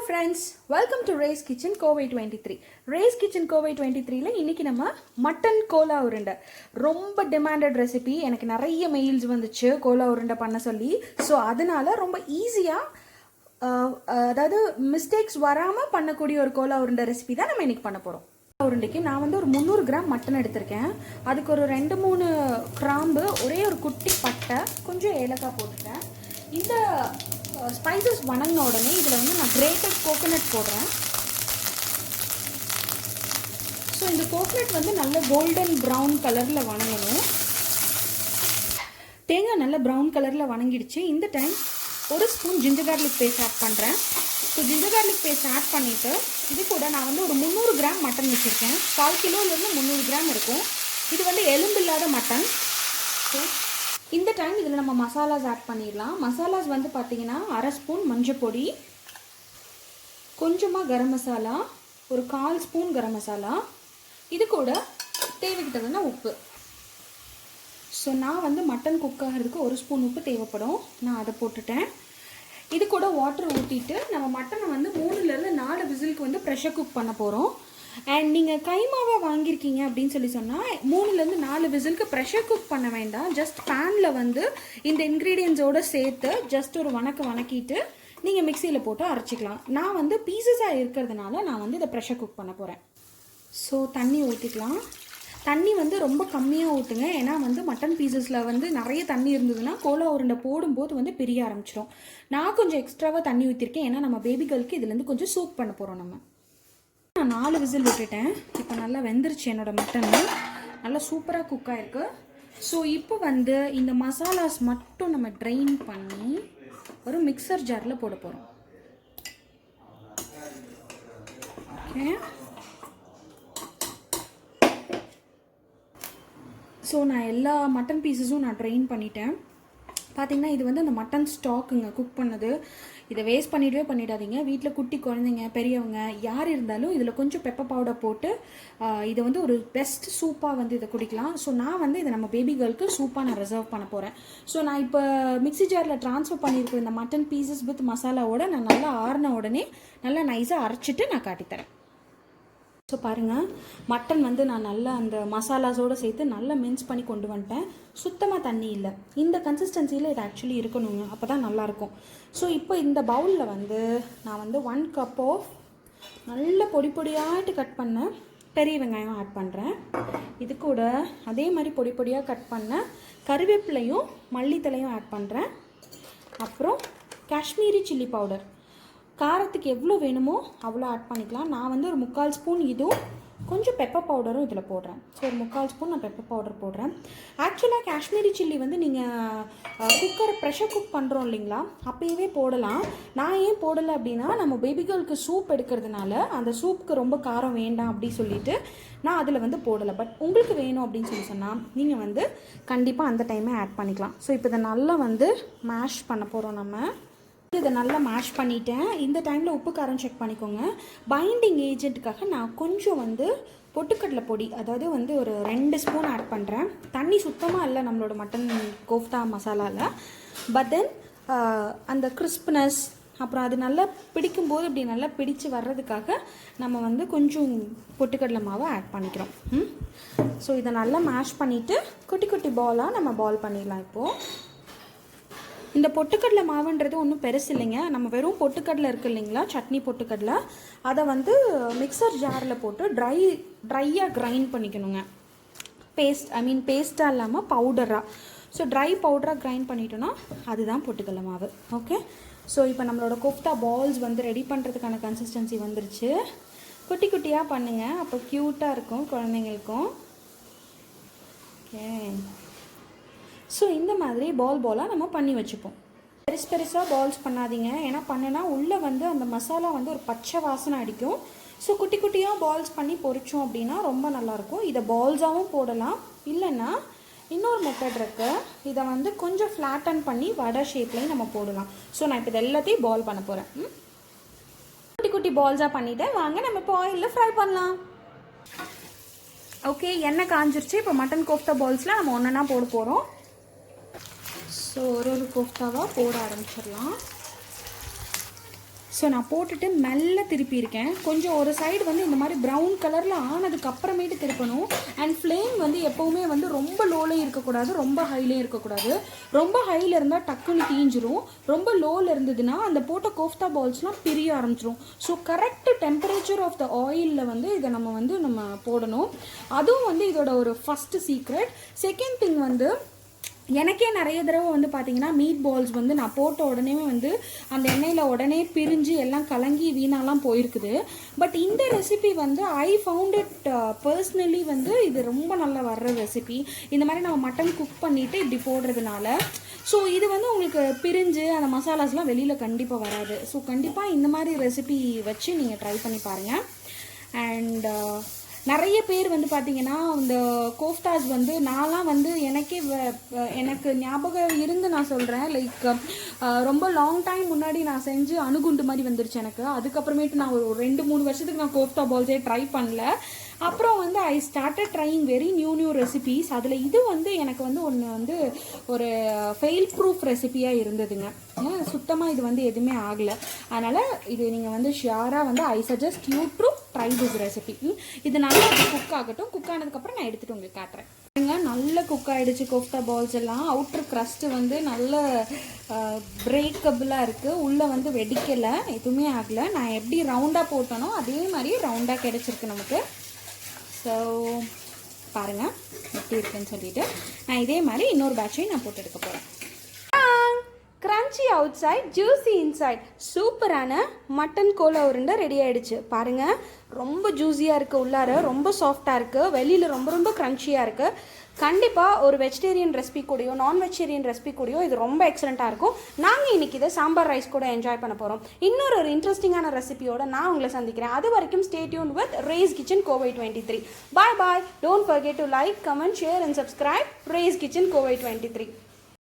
friends, welcome to Ray's Kitchen Kovai 23. Ray's Kitchen Kovai 23 ல இன்னைக்கு நம்ம மட்டன் கோலா உருண்டை ரொம்ப டிமாண்டட் ரெசிபி. எனக்கு நிறைய மெயில்ஸ் வந்துச்சு கோலா உருண்டை பண்ண சொல்லி. ஸோ அதனால ரொம்ப ஈஸியாக அதாவது மிஸ்டேக்ஸ் வராமல் பண்ணக்கூடிய ஒரு கோலா உருண்டை ரெசிபி தான் நம்ம இன்னைக்கு பண்ண போகிறோம். உருண்டைக்கு நான் வந்து ஒரு 300 கிராம் மட்டன் எடுத்திருக்கேன். அதுக்கு ஒரு 2-3 கிராம்பு, ஒரே ஒரு குட்டி பட்டை, கொஞ்சம் ஏலக்காய் போட்டுட்டேன். இந்த ஸ்பைசஸ் வணங்கின உடனே இதில் வந்து நான் கிரேட்டட் கோகோனட் போடுறேன். ஸோ இந்த கோகோனட் வந்து நல்ல கோல்டன் ப்ரௌன் கலரில் வணங்கணும். தேங்காய் நல்ல ப்ரௌன் கலரில் வணங்கிடுச்சு. இந்த டைம் ஒரு spoon ginger garlic paste add பண்ணுறேன். So ginger garlic paste add பண்ணிவிட்டு இது கூட நான் வந்து ஒரு 300 கிராம் மட்டன் வச்சுருக்கேன். 1/4 கிலோலேருந்து 300 கிராம் இருக்கும். இது வந்து எலும்பு இல்லாத மட்டன். ஸோ இந்த டைம் இதில் நம்ம மசாலாஸ் ஆட் பண்ணிடலாம். மசாலாஸ் வந்து பார்த்திங்கன்னா 1/2 ஸ்பூன் மஞ்சள் பொடி, கொஞ்சமாக கரம் மசாலா, ஒரு 1/4 ஸ்பூன் கரம் மசாலா, இது கூட தேவைக்கு தகுந்த உப்பு. ஸோ நான் வந்து மட்டன் குக் ஆகிறதுக்கு 1 ஸ்பூன் உப்பு தேவைப்படும். நான் அதை போட்டுட்டேன். இது கூட வாட்டர் ஊற்றிட்டு நம்ம மட்டனை வந்து 3-4 விசிலுக்கு வந்து ப்ரெஷர் குக் பண்ண போகிறோம். அண்ட் நீங்கள் கைமாவாக வாங்கியிருக்கீங்க அப்படின்னு சொன்னால் 3-4 விசிலுக்கு ப்ரெஷர் குக் பண்ண வேண்டாம். ஜஸ்ட் பேனில் வந்து இந்த இன்க்ரீடியன்ஸோடு சேர்த்து ஜஸ்ட் ஒரு வணக்கிட்டு நீங்கள் மிக்சியில் போட்டு அரைச்சிக்கலாம். நான் வந்து பீசஸாக இருக்கிறதுனால நான் வந்து இதை ப்ரெஷர் குக் பண்ண போகிறேன். ஸோ தண்ணி ஊற்றிக்கலாம். தண்ணி வந்து ரொம்ப கம்மியாக ஊற்றுங்க. ஏன்னா வந்து மட்டன் பீசஸில் வந்து நிறைய தண்ணி இருந்ததுன்னா கோலா உருண்டை போடும்போது வந்து பிரிய ஆரம்பிச்சிடும். நான் கொஞ்சம் எக்ஸ்ட்ராவாக தண்ணி ஊற்றிருக்கேன். ஏன்னா நம்ம பேபி கேர்ளுக்கு இதுலேருந்து கொஞ்சம் சூப் பண்ண போகிறோம். நான் 4 விசில் விட்டுட்டேன். இப்போ நல்லா வெந்துருச்சு என்னோடய மட்டன். நல்லா சூப்பராக குக் ஆகிருக்கு. ஸோ இப்போ வந்து இந்த மசாலாஸ் மட்டும் நம்ம ட்ரைன் பண்ணி ஒரு மிக்சர் ஜாரில் போட போகிறோம். ஓகே. ஸோ நான் எல்லா மட்டன் பீசஸும் நான் ட்ரைன் பண்ணிட்டேன். பார்த்திங்கன்னா இது வந்து அந்த மட்டன் ஸ்டாக்குங்க குக் பண்ணது. இதை வேஸ்ட் பண்ணிடாதீங்க. வீட்டில் குட்டி குழந்தைங்க, பெரியவங்க யார் இருந்தாலும் இதில் கொஞ்சம் பெப்பர் பவுடர் போட்டு இதை வந்து ஒரு பெஸ்ட் சூப்பாக வந்து இதை குடிக்கலாம். ஸோ நான் வந்து இதை நம்ம பேபி கேர்ளுக்கு சூப்பாக நான் ரிசர்வ் பண்ண போகிறேன். ஸோ நான் இப்போ மிக்ஸி ஜாரில் ட்ரான்ஸ்ஃபர் பண்ணியிருக்கிற இந்த மட்டன் பீசஸ் வித் மசாலாவோட நான் நல்லா ஆறின உடனே நல்லா நைஸாக அரைச்சிட்டு நான் காட்டித்தரேன். ஸோ பாருங்கள், மட்டன் வந்து நான் நல்லா அந்த மசாலாஸோடு சேர்த்து நல்லா மின்ஸ் பண்ணி கொண்டு வந்துட்டேன். சுத்தமாக தண்ணி இல்லை. இந்த கன்சிஸ்டன்சியில் இது ஆக்சுவலி இருக்கணுங்க. அப்போ தான் நல்லாயிருக்கும். ஸோ இப்போ இந்த பவுலில் வந்து நான் வந்து 1 கப் ஆஃப் நல்ல பொடியாகிட்டு கட் பண்ண பெரிய வெங்காயம் ஆட் பண்ணுறேன். இது கூட அதே மாதிரி பொடியாக கட் பண்ண கருவேப்பிலையும் மல்லித்தலையும் ஆட் பண்ணுறேன். அப்புறம் காஷ்மீரி சில்லி பவுடர் காரத்துக்கு எவ்வளோ வேணுமோ அவ்வளோ ஆட் பண்ணிக்கலாம். நான் வந்து ஒரு 3/4 ஸ்பூன் இதுவும் கொஞ்சம் பெப்பர் பவுடரும் இதில் போடுறேன். ஸோ ஒரு 3/4 ஸ்பூன் நான் பெப்பர் பவுடர் போடுறேன். ஆக்சுவலாக காஷ்மீரி சில்லி வந்து நீங்கள் ப்ரெஷர் குக் பண்ணுறோம் இல்லைங்களா, அப்போயே போடலாம். நான் ஏன் போடலை அப்படின்னா, நம்ம பேபி கேர்ளுக்கு சூப் எடுக்கிறதுனால அந்த சூப்புக்கு ரொம்ப காரம் வேண்டாம் அப்படி சொல்லிட்டு நான் அதில் வந்து போடலை. பட் உங்களுக்கு வேணும் அப்படின்னு சொன்னால் நீங்கள் வந்து கண்டிப்பாக அந்த டைமே ஆட் பண்ணிக்கலாம். ஸோ இப்போ இதை நல்லா வந்து மேஷ் பண்ண போகிறோம். நம்ம இதை நல்லா மேஷ் பண்ணிட்டேன். இந்த டைமில் உப்பு காரம் செக் பண்ணிக்கோங்க. பைண்டிங் ஏஜென்ட்டுக்காக நான் கொஞ்சம் வந்து பொட்டுக்கடலை பொடி, அதாவது வந்து ஒரு 2 ஸ்பூன் ஆட் பண்ணுறேன். தண்ணி சுத்தமாக இல்லை நம்மளோட மட்டன் கோஃப்தா மசாலாவில். பட் தென் அந்த கிறிஸ்ப்னஸ், அப்புறம் அது நல்லா பிடிக்கும்போது இப்படி நல்லா பிடிச்சு வர்றதுக்காக நம்ம வந்து கொஞ்சம் பொட்டுக்கடலை மாவை ஆட் பண்ணிக்கிறோம். ஸோ இதை நல்லா மேஷ் பண்ணிவிட்டு குட்டி பாலாக நம்ம பால் பண்ணிடலாம். இப்போது இந்த பொட்டுக்கடலை மாவுன்றது ஒன்றும் பெருசு இல்லைங்க. நம்ம வெறும் பொட்டுக்கடலை இருக்குது இல்லைங்களா, சட்னி பொட்டுக்கடலை, அதை வந்து மிக்சர் ஜாரில் போட்டு ட்ரையாக கிரைண்ட் பண்ணிக்கணுங்க. பேஸ்ட்டாக இல்லாமல் பவுடராக. ஸோ ட்ரை பவுடராக கிரைண்ட் பண்ணிட்டோன்னா அதுதான் பொட்டுக்கடலை மாவு. ஓகே. ஸோ இப்போ நம்மளோட கோஃப்தா பால்ஸ் வந்து ரெடி பண்ணுறதுக்கான கன்சிஸ்டன்சி வந்துருச்சு. குட்டியாக பண்ணுங்கள், அப்போ க்யூட்டாக இருக்கும் குழந்தைங்களுக்கும். ஓகே. ஸோ இந்த மாதிரி பாலாக நம்ம பண்ணி வச்சுப்போம். பெருசாக பால்ஸ் பண்ணாதீங்க. ஏன்னா பண்ணுனா உள்ளே வந்து அந்த மசாலா வந்து ஒரு பச்சை வாசனை அடிக்கும். ஸோ குட்டியாக பால்ஸ் பண்ணி பொரிச்சோம் அப்படின்னா ரொம்ப நல்லாயிருக்கும். இதை பால்ஸாகவும் போடலாம். இல்லைன்னா இன்னொரு மெத்தட் இருக்குது. இதை வந்து கொஞ்சம் ஃப்ளாட்டன் பண்ணி வடை ஷேப்லேயும் நம்ம போடலாம். ஸோ நான் இப்போ இது எல்லாத்தையும் பால் பண்ண போகிறேன். குட்டி பால்ஸாக பண்ணிவிட்டேன். வாங்க நம்ம இப்போ ஆயிலில் ஃப்ரை பண்ணலாம். ஓகே, எண்ணெய் காஞ்சிருச்சு. இப்போ மட்டன் கோஃப்தா பால்ஸில் நம்ம ஒன்றா போட போகிறோம். ஸோ ஒரு கோஃப்தாவாக போட ஆரம்பிச்சிடலாம். ஸோ நான் போட்டுட்டு மெல்ல திருப்பியிருக்கேன். கொஞ்சம் ஒரு சைடு வந்து இந்த மாதிரி ப்ரௌன் கலரில் ஆனதுக்கு அப்புறமேட்டு திருப்பணும். அண்ட் ஃப்ளேம் வந்து எப்போவுமே வந்து ரொம்ப லோலையும் இருக்கக்கூடாது, ரொம்ப ஹைலையும் இருக்கக்கூடாது. ரொம்ப ஹையில் இருந்தால் டக்குன்னு தீஞ்சிரும், ரொம்ப லோவில் இருந்ததுன்னா அந்த போட்ட கோஃப்தா பால்ஸ்லாம் பிரிய ஆரம்பிச்சிரும். So correct temperature of the ஆயிலில் வந்து இதை நம்ம போடணும். அதுவும் வந்து இதோட ஒரு ஃபஸ்ட்டு சீக்ரெட். செகண்ட் திங் வந்து எனக்கே நிறைய தடவை வந்து பார்த்தீங்கன்னா மீட் பால்ஸ் வந்து நான் போட்ட உடனே வந்து அந்த எண்ணெயில் உடனே பிரிஞ்சு எல்லாம் கலங்கி வீணாலாம் போயிருக்குது. பட் இந்த ரெசிபி வந்து ஐ ஃபவுண்ட் இட் பர்சனலி வந்து இது ரொம்ப நல்லா வர்ற ரெசிபி. இந்த மாதிரி நம்ம மட்டன் குக் பண்ணிவிட்டு இப்படி போடுறதுனால ஸோ இது வந்து உங்களுக்கு பிரிஞ்சு அந்த மசாலாஸ்லாம் வெளியில் கண்டிப்பாக வராது. ஸோ கண்டிப்பாக இந்த மாதிரி ரெசிபி வச்சு நீங்கள் ட்ரை பண்ணி பாருங்கள். அண்ட் நிறைய பேர் வந்து பார்த்தீங்கன்னா இந்த கோஃப்தாஸ் வந்து நான்லாம் வந்து எனக்கு ஞாபகம் இருந்து நான் சொல்கிறேன், லைக் ரொம்ப லாங் டைம் முன்னாடி நான் செஞ்சு அணுகுண்டு மாதிரி வந்துருச்சு எனக்கு. அதுக்கப்புறமேட்டு நான் ஒரு 2-3 வருஷத்துக்கு நான் கோஃப்தா பால்ஸே ட்ரை பண்ணல. அப்புறம் வந்து I started trying very new recipes. அதில் இது வந்து எனக்கு வந்து ஒன்று வந்து ஒரு ஃபெயில் ப்ரூஃப் ரெசிபியாக இருந்ததுங்க. சுத்தமாக இது வந்து எதுவுமே ஆகலை. அதனால் இது நீங்கள் வந்து ஷியராக வந்து I suggest you to try this recipe. இது நல்லா குக் ஆகட்டும். குக் ஆனதுக்கப்புறம் நான் எடுத்துகிட்டு உங்களுக்கு காட்டுறேன். நல்ல குக் ஆகிடுச்சு கோஃப்தா பால்ஸ் எல்லாம். அவுட்டர் க்ரஸ்ட்டு வந்து நல்ல பிரேக்கபிளாக இருக்குது, உள்ளே வந்து வெடிக்கலை, எதுவுமே ஆகலை. நான் எப்படி ரவுண்டாக போட்டனோ அதே மாதிரி ரவுண்டாக கிடச்சிருக்கு நமக்கு. ஸோ பாருங்கள் எப்படி இருக்குன்னு சொல்லிட்டு நான் இதே மாதிரி இன்னொரு பேட்சையும் நான் போட்டு எடுக்க போகிறேன். Crunchy outside, juicy inside, சூப்பரான மட்டன் கோலா உருண்டை ரெடி ஆகிடுச்சு. பாருங்கள், ரொம்ப ஜூஸியாக இருக்குது, உள்ளார ரொம்ப சாஃப்டாக இருக்குது, வெளியில் ரொம்ப ரொம்ப க்ரன்ச்சியாக இருக்குது. கண்டிப்பாக ஒரு வெஜிடேரியன் ரெசிபி கூடயோ நான் வெஜிடேரியன் ரெசிபி கூடயோ இது ரொம்ப எக்ஸலண்ட்டாக இருக்கும். நாங்கள் இன்றைக்கி இதை சாம்பார் ரைஸ் கூட என்ஜாய் பண்ண போகிறோம். இன்னொரு இன்ட்ரெஸ்டிங்கான ரெசிபியோட நான் உங்களை சந்திக்கிறேன். அது வரைக்கும் stay tune with race kitchen Kovai 23. Bye bye. Don't forget to like, comment, share and subscribe race kitchen Kovai 23.